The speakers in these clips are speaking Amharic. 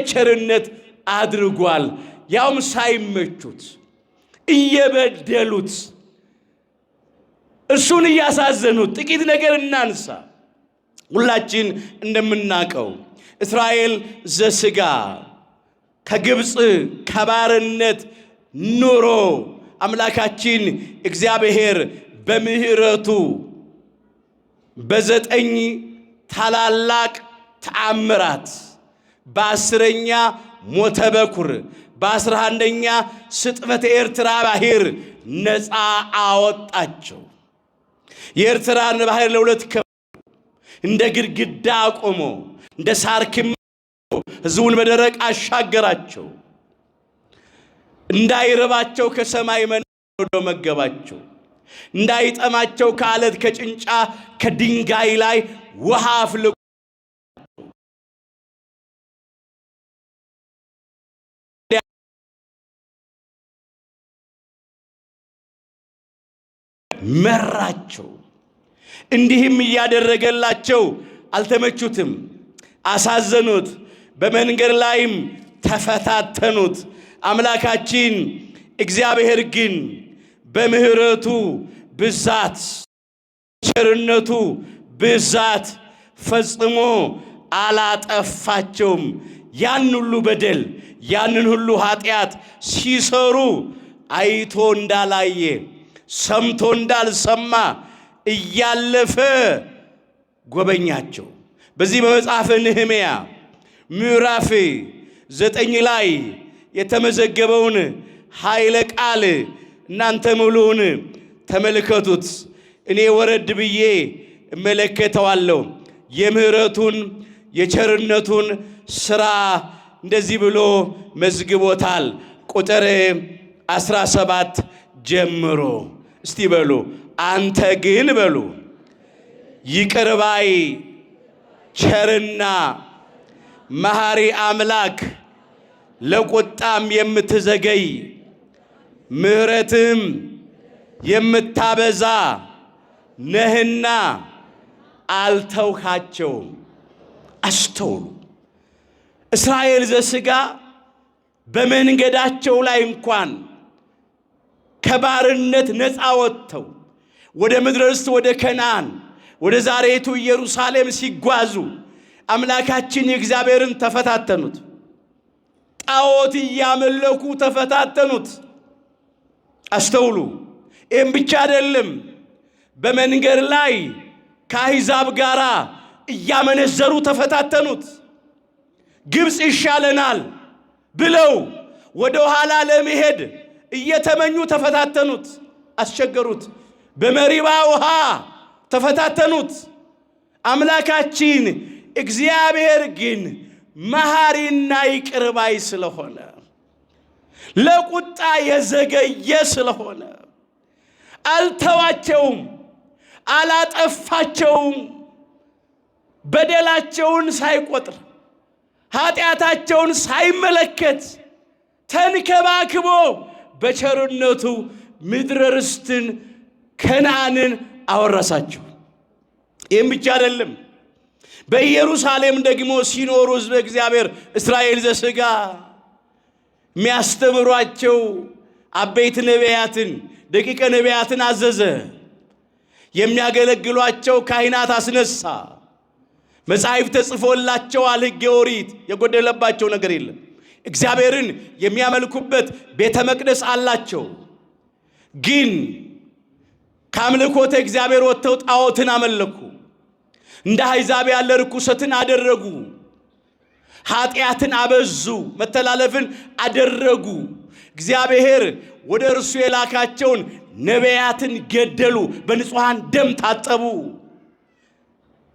ቸርነት አድርጓል። ያውም ሳይመቹት እየበደሉት እሱን እያሳዘኑት። ጥቂት ነገር እናንሳ። ሁላችን እንደምናውቀው እስራኤል ዘሥጋ ከግብፅ ከባርነት ኑሮ አምላካችን እግዚአብሔር በምህረቱ በ9 ታላላቅ ተአምራት በ10ኛ ሞተ በኩር በ11ኛ ስጥመተ ኤርትራ ባህር ነፃ አወጣቸው። የኤርትራን ባህር ለሁለት እንደ ግድግዳ ቆሞ እንደ ሳር ክምር ሕዝቡን በደረቅ አሻገራቸው። እንዳይረባቸው ከሰማይ መና ወርዶ መገባቸው። እንዳይጠማቸው ከአለት ከጭንጫ ከድንጋይ ላይ ውሃ አፍልቆ መራቸው። እንዲህም እያደረገላቸው አልተመቹትም፣ አሳዘኑት። በመንገድ ላይም ተፈታተኑት። አምላካችን እግዚአብሔር ግን በምህረቱ ብዛት ቸርነቱ ብዛት ፈጽሞ አላጠፋቸውም። ያን ሁሉ በደል ያንን ሁሉ ኃጢአት ሲሰሩ አይቶ እንዳላየ ሰምቶ እንዳልሰማ እያለፈ ጎበኛቸው። በዚህ በመጽሐፈ ነህምያ ምዕራፍ 9 ላይ የተመዘገበውን ኃይለ ቃል እናንተ ሙሉውን ተመልከቱት። እኔ ወረድ ብዬ እመለከተዋለሁ። የምህረቱን የቸርነቱን ሥራ እንደዚህ ብሎ መዝግቦታል። ቁጥር 17 ጀምሮ እስቲ በሉ አንተ ግን በሉ ይቅር ባይ ቸርና መሐሪ አምላክ ለቁጣም የምትዘገይ ምህረትም የምታበዛ ነህና አልተውካቸውም። አስተውሉ። እስራኤል ዘሥጋ በመንገዳቸው ላይ እንኳን ከባርነት ነፃ ወጥተው ወደ ምድረ ርስት ወደ ከነዓን ወደ ዛሬቱ ኢየሩሳሌም ሲጓዙ አምላካችን እግዚአብሔርን ተፈታተኑት። ጣዖት እያመለኩ ተፈታተኑት። አስተውሉ። ይህም ብቻ አይደለም። በመንገድ ላይ ከአሕዛብ ጋር እያመነዘሩ ተፈታተኑት። ግብፅ ይሻለናል ብለው ወደ ኋላ ለመሄድ እየተመኙ ተፈታተኑት፣ አስቸገሩት። በመሪባ ውሃ ተፈታተኑት። አምላካችን እግዚአብሔር ግን መሐሪና ይቅር ባይ ስለሆነ ለቁጣ የዘገየ ስለሆነ አልተዋቸውም፣ አላጠፋቸውም። በደላቸውን ሳይቆጥር ኃጢአታቸውን ሳይመለከት ተንከባክቦ በቸርነቱ ምድረ ርስትን ከነዓንን አወረሳቸው። ይህም ብቻ አይደለም። በኢየሩሳሌም ደግሞ ሲኖሩ ሕዝበ እግዚአብሔር እስራኤል ዘሥጋ የሚያስተምሯቸው አበይት ነቢያትን ደቂቀ ነቢያትን አዘዘ። የሚያገለግሏቸው ካህናት አስነሳ። መጻሕፍት ተጽፎላቸዋል። ሕገ ኦሪት የጎደለባቸው ነገር የለም። እግዚአብሔርን የሚያመልኩበት ቤተ መቅደስ አላቸው። ግን ከአምልኮተ እግዚአብሔር ወጥተው ጣዖትን አመለኩ። እንደ አሕዛብ ያለ ርኩሰትን አደረጉ። ኃጢአትን አበዙ። መተላለፍን አደረጉ። እግዚአብሔር ወደ እርሱ የላካቸውን ነቢያትን ገደሉ። በንጹሐን ደም ታጠቡ።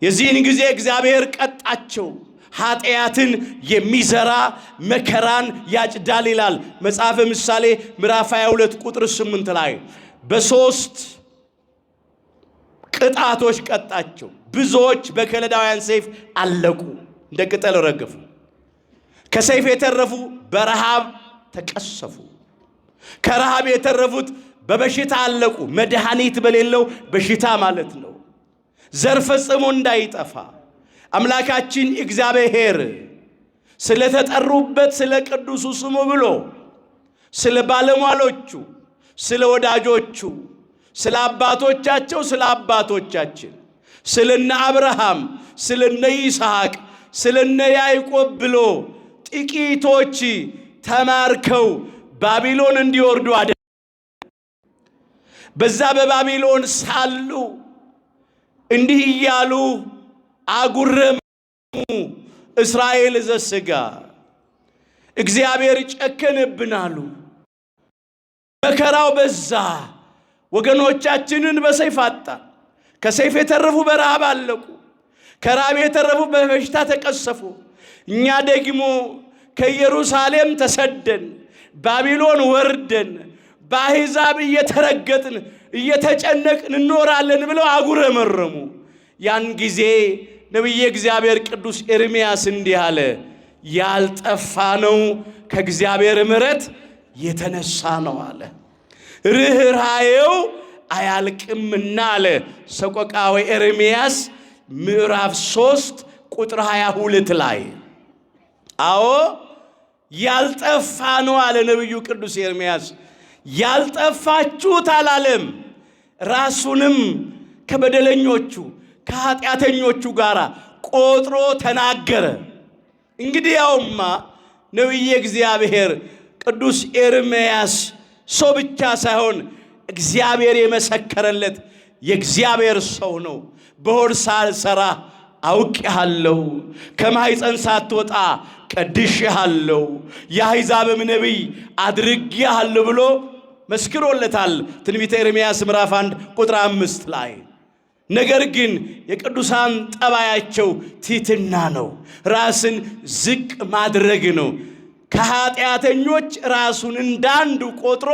የዚህን ጊዜ እግዚአብሔር ቀጣቸው። ኃጢአትን የሚዘራ መከራን ያጭዳል ይላል መጽሐፈ ምሳሌ ምዕራፍ 22 ቁጥር 8 ላይ። በ3 ቅጣቶች ቀጣቸው። ብዙዎች በከለዳውያን ሰይፍ አለቁ፣ እንደ ቅጠል ረገፉ። ከሰይፍ የተረፉ በረሃብ ተቀሰፉ። ከረሃብ የተረፉት በበሽታ አለቁ። መድኃኒት በሌለው በሽታ ማለት ነው። ዘር ፈጽሞ እንዳይጠፋ አምላካችን እግዚአብሔር ስለተጠሩበት ስለ ቅዱሱ ስሙ ብሎ ስለ ባለሟሎቹ፣ ስለ ወዳጆቹ፣ ስለ አባቶቻቸው፣ ስለ አባቶቻችን፣ ስለነ አብርሃም፣ ስለነ ይስሐቅ፣ ስለነ ያዕቆብ ብሎ ጥቂቶች ተማርከው ባቢሎን እንዲወርዱ አደረገ። በዛ በባቢሎን ሳሉ እንዲህ እያሉ አጉረሙ። እስራኤል ዘሥጋ እግዚአብሔር ጨከነብን አሉ። መከራው በዛ። ወገኖቻችንን በሰይፍ አጣን። ከሰይፍ የተረፉ በረሃብ አለቁ። ከራብ የተረፉ በበሽታ ተቀሰፉ። እኛ ደግሞ ከኢየሩሳሌም ተሰደን ባቢሎን ወርደን በአሕዛብ እየተረገጥን እየተጨነቅን እንኖራለን ብለው አጉረመረሙ። ያን ጊዜ ነቢየ እግዚአብሔር ቅዱስ ኤርምያስ እንዲህ አለ፣ ያልጠፋ ነው ከእግዚአብሔር ምሕረት የተነሳ ነው አለ። ርኅራኄው አያልቅምና አለ። ሰቆቃወ ኤርምያስ ምዕራፍ 3 ቁጥር 22 ላይ አዎ ያልጠፋ ነው አለ ነቢዩ ቅዱስ ኤርምያስ። ያልጠፋችሁት አላለም። ራሱንም ከበደለኞቹ ከኃጢአተኞቹ ጋር ቆጥሮ ተናገረ። እንግዲህ ያውማ ነቢየ እግዚአብሔር ቅዱስ ኤርምያስ ሰው ብቻ ሳይሆን እግዚአብሔር የመሰከረለት የእግዚአብሔር ሰው ነው። በሆድ ሳልሰራ አውቄሃለሁ፣ ከማኅፀን ሳትወጣ ቀድሼሃለሁ፣ የአሕዛብም ነቢይ አድርጌሃለሁ ብሎ መስክሮለታል። ትንቢተ ኤርምያስ ምዕራፍ 1 ቁጥር 5 ላይ። ነገር ግን የቅዱሳን ጠባያቸው ትሕትና ነው፣ ራስን ዝቅ ማድረግ ነው። ከኃጢአተኞች ራሱን እንዳንዱ ቆጥሮ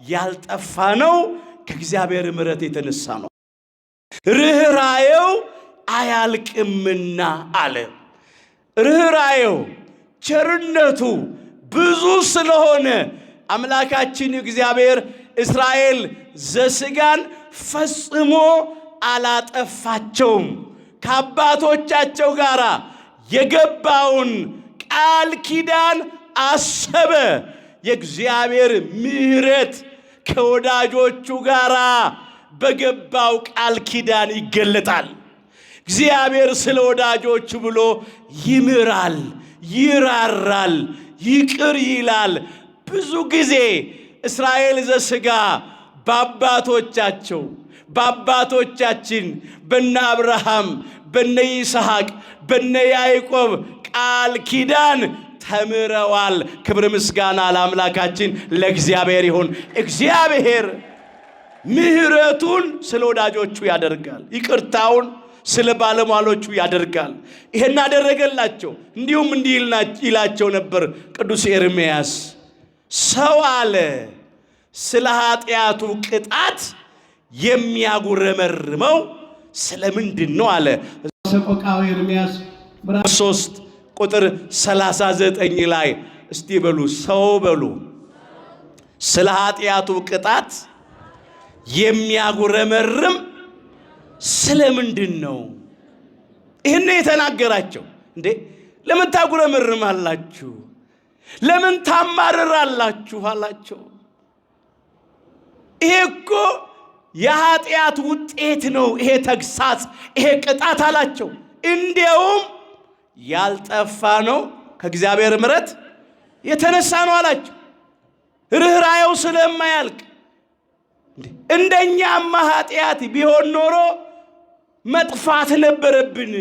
ያልጠፋ ነው ከእግዚአብሔር ምሕረት የተነሳ ነው። ርኅራኄው አያልቅምና አለ። ርኅራኄው ቸርነቱ ብዙ ስለሆነ አምላካችን እግዚአብሔር እስራኤል ዘሥጋን ፈጽሞ አላጠፋቸውም። ከአባቶቻቸው ጋር የገባውን ቃል ኪዳን አሰበ። የእግዚአብሔር ምሕረት ከወዳጆቹ ጋር በገባው ቃል ኪዳን ይገለጣል። እግዚአብሔር ስለ ወዳጆቹ ብሎ ይምራል፣ ይራራል፣ ይቅር ይላል። ብዙ ጊዜ እስራኤል ዘሥጋ በአባቶቻችን በነ አብርሃም፣ በነ ይስሐቅ፣ በነ ያዕቆብ ቃል ኪዳን ተምረዋል። ክብር ምስጋና ለአምላካችን ለእግዚአብሔር ይሁን። እግዚአብሔር ምሕረቱን ስለ ወዳጆቹ ያደርጋል፣ ይቅርታውን ስለ ባለሟሎቹ ያደርጋል። ይሄን አደረገላቸው። እንዲሁም እንዲህ ይላቸው ነበር ቅዱስ ኤርምያስ፣ ሰው አለ ስለ ኃጢአቱ ቅጣት የሚያጉረመርመው ስለምንድን ነው አለ። ሰቆቃወ ኤርምያስ ምዕራፍ 3 ቁጥር 39 ላይ እስቲ በሉ፣ ሰው በሉ ስለ ኃጢአቱ ቅጣት የሚያጉረመርም ስለምንድን ነው? ይህን የተናገራቸው። እንዴ ለምን ታጉረመርማላችሁ? ለምን ታማርራላችሁ አላቸው። ይሄ እኮ የኃጢአት ውጤት ነው፣ ይሄ ተግሳጽ፣ ይሄ ቅጣት አላቸው። እንዲያውም ያልጠፋ ነው ከእግዚአብሔር ምሕረት የተነሳ ነው አላቸው። ርኅራኄው ስለማያልቅ እንደኛማ ኃጢአት ቢሆን ኖሮ መጥፋት ነበረብን።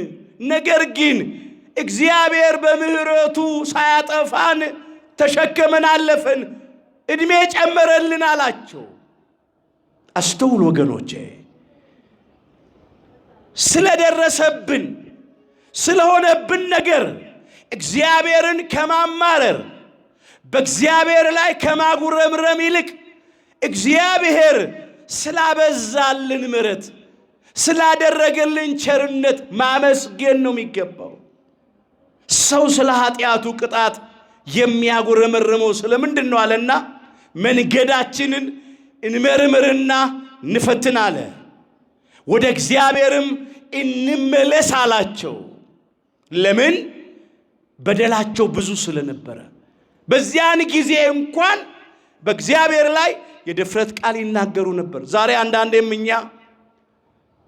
ነገር ግን እግዚአብሔር በምሕረቱ ሳያጠፋን ተሸከመን አለፈን፣ ዕድሜ ጨመረልን አላቸው። አስተውል ወገኖቼ፣ ስለደረሰብን ስለሆነብን ነገር እግዚአብሔርን ከማማረር በእግዚአብሔር ላይ ከማጉረምረም ይልቅ እግዚአብሔር ስላበዛልን ምሕረት ስላደረገልን ቸርነት ማመስገን ነው የሚገባው። ሰው ስለ ኃጢአቱ ቅጣት የሚያጉረመርመው ስለምንድን ነው አለና መንገዳችንን እንመርምርና እንፈትን አለ። ወደ እግዚአብሔርም እንመለስ አላቸው። ለምን? በደላቸው ብዙ ስለነበረ በዚያን ጊዜ እንኳን በእግዚአብሔር ላይ የድፍረት ቃል ይናገሩ ነበር። ዛሬ አንዳንዴም እኛ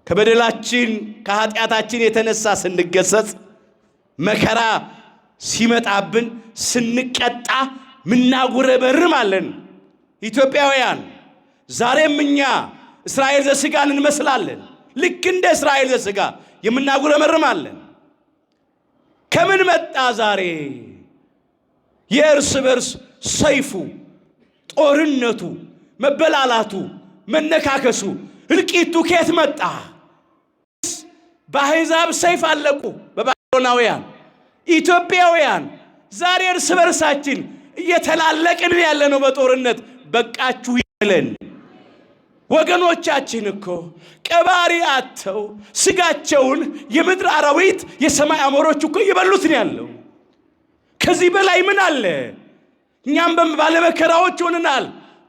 ከበደላችን ከኃጢአታችን የተነሳ ስንገሰጽ መከራ ሲመጣብን ስንቀጣ ምናጉረመርም አለን። ኢትዮጵያውያን ዛሬም እኛ እስራኤል ዘሥጋን እንመስላለን። ልክ እንደ እስራኤል ዘሥጋ የምናጉረመርም አለን። ከምን መጣ ዛሬ የእርስ በርስ ሰይፉ፣ ጦርነቱ፣ መበላላቱ፣ መነካከሱ፣ እልቂቱ ከየት መጣ? በአሕዛብ ሰይፍ አለቁ በባቢሎናውያን። ኢትዮጵያውያን ዛሬ እርስ በርሳችን እየተላለቅን ያለነው በጦርነት። በቃችሁ ይበለን። ወገኖቻችን እኮ ቀባሪ አጥተው ስጋቸውን የምድር አራዊት የሰማይ አሞሮች እኮ እየበሉት ነው ያለው። ከዚህ በላይ ምን አለ? እኛም ባለመከራዎች ሆነናል።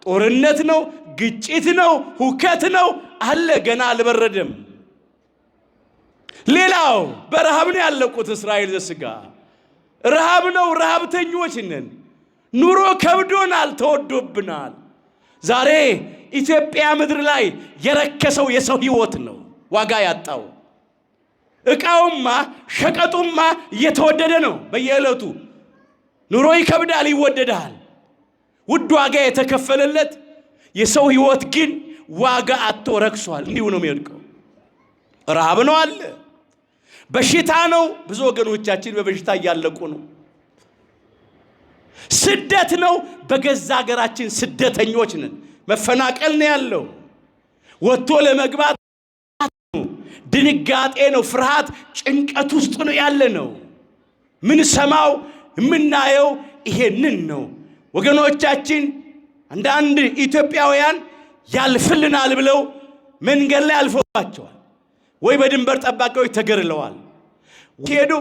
ጦርነት ነው፣ ግጭት ነው፣ ሁከት ነው አለ። ገና አልበረደም። ሌላው በረሃብ ነው ያለቁት እስራኤል ዘሥጋ። ረሃብ ነው፣ ረሃብተኞች ነን። ኑሮ ከብዶናል፣ ተወዶብናል። ዛሬ ኢትዮጵያ ምድር ላይ የረከሰው የሰው ሕይወት ነው ዋጋ ያጣው። ዕቃውማ ሸቀጡማ እየተወደደ ነው በየዕለቱ። ኑሮ ይከብዳል፣ ይወደዳል። ውድ ዋጋ የተከፈለለት የሰው ሕይወት ግን ዋጋ አጥቶ ረክሷል። እንዲሁ ነው የሚወድቀው። ረሃብ ነው አለ፣ በሽታ ነው። ብዙ ወገኖቻችን በበሽታ እያለቁ ነው። ስደት ነው። በገዛ ሀገራችን ስደተኞች ነን። መፈናቀል ነው ያለው። ወጥቶ ለመግባት ድንጋጤ ነው፣ ፍርሃት፣ ጭንቀት ውስጥ ነው ያለ ነው። ምን ሰማው የምናየው ይሄንን ነው ወገኖቻችን። አንዳንድ ኢትዮጵያውያን ያልፍልናል ብለው መንገድ ላይ አልፈዋቸዋል፣ ወይ በድንበር ጠባቂዎች ተገርለዋል፣ ሄዱ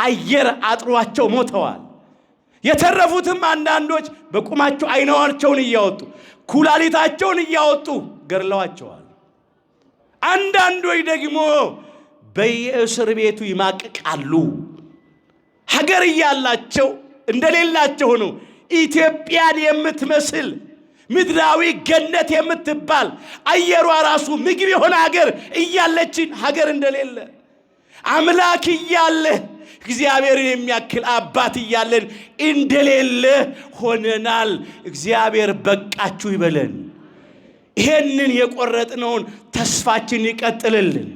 አየር አጥሯቸው ሞተዋል። የተረፉትም አንዳንዶች በቁማቸው አይናቸውን እያወጡ ኩላሊታቸውን እያወጡ ገርለዋቸዋል። አንዳንዶች ደግሞ በየእስር ቤቱ ይማቅቃሉ። ሀገር እያላቸው እንደሌላቸው ነው። ኢትዮጵያን የምትመስል ምድራዊ ገነት የምትባል አየሯ ራሱ ምግብ የሆነ ሀገር እያለችን ሀገር እንደሌለ አምላክ እያለ እግዚአብሔርን የሚያክል አባት እያለን እንደሌለ ሆነናል። እግዚአብሔር በቃችሁ ይበለን። ይሄንን የቆረጥነውን ተስፋችን ይቀጥልልን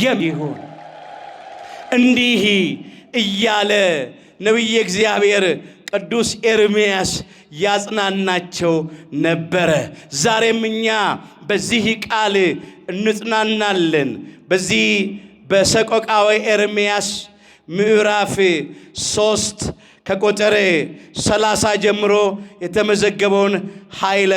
የሚሆን እንዲህ እያለ ነቢየ እግዚአብሔር ቅዱስ ኤርምያስ ያጽናናቸው ነበረ። ዛሬም እኛ በዚህ ቃል እንጽናናለን። በዚህ በሰቆቃወ ኤርምያስ ምዕራፍ 3 ከቁጥር 30 ጀምሮ የተመዘገበውን ኃይለ